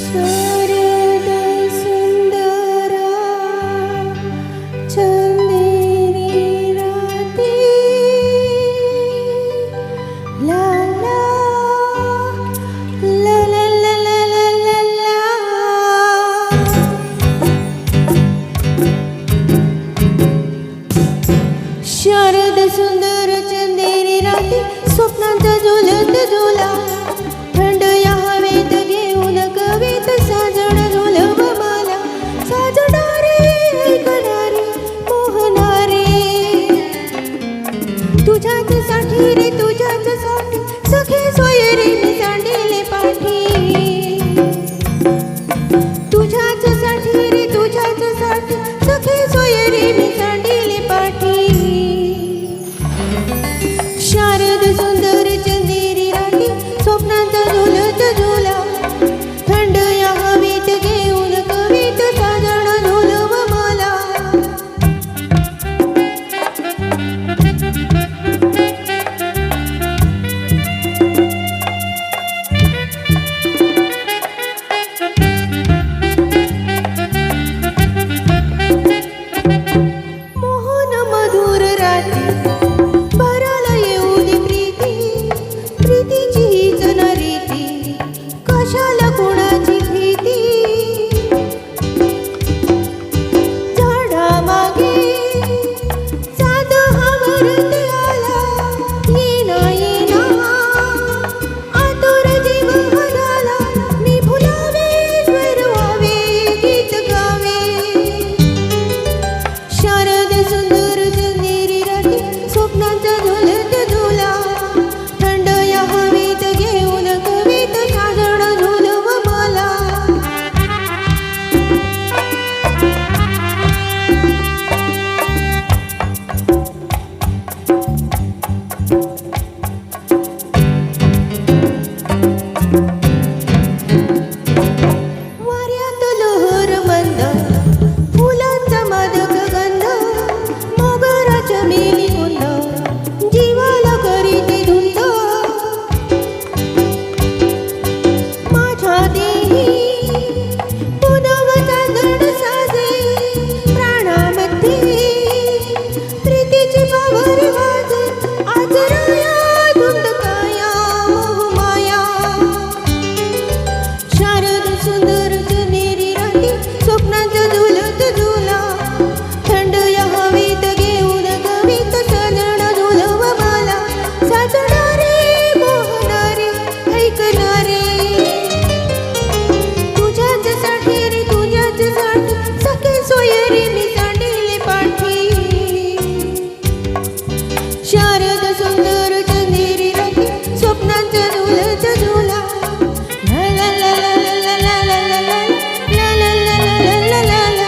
शरद सुंदरा चंदेरी राती ला ला ला ला ला ला ला ला शरद सुंदर चंदेरी राती स्वप्नांचा झुलत झुला थंड या हवेत घेऊन कवीत साजण झुलव मला साजणारे ऐकणारे मोहणारे तुझ्याच साठी रे तुझ्याच साठी सखे सोयरे मी सांडिले पाठी तुझ्याच साठी रे तुझ्याच साठी सखे सोयरे मी सांडिले पाठी शारद सुंदर चंदेरी राठी स्वप्नांचा झुलत झुला थंड या हवेत घेऊन कवीत साजण झुलव मला मोहन मधुर राठी भराला येऊ दे प्रीती प्रीतीची हीच न रीती कशाला कोणाची भीती झाडामागे चांद हा वरती आला येना येना आतुर जीव हराला मी भुलावे स्वर व्हावे गीत गावे शारद सुंदर चंदेरी राठी स्वप्नांचा झुलत झुला थंड या हवेत घेऊन कवीत साजण झुलव मला वाऱ्यात लहर मंद फुलांचा मादक गंध मोगराच्या मेली कुंद जीवाला करीते धुंद माझ्या देही पुनव चांदण साजे प्राणामध्ये प्रीतीची पावर वाजे आज राया धुंद काया मोहमाया शारद सुंदर चंदेरी राठी स्वप्नांचा झुलत झुला थंड या हवेत घेऊन कवीत साजण झुलव मला साजणारे मोहणारे ऐकणारे तुझ्याच साठी रे तुझ्याच साठी सखे सोयरे मी सांडिले पाठी शारद सुंदर चंदेरी राठी स्वप्नांचा झुलत झुला ला ला ला ला ला ला ला ला ला ला ला ला ला ला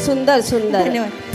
सुंदर सुंदर धन्यवाद.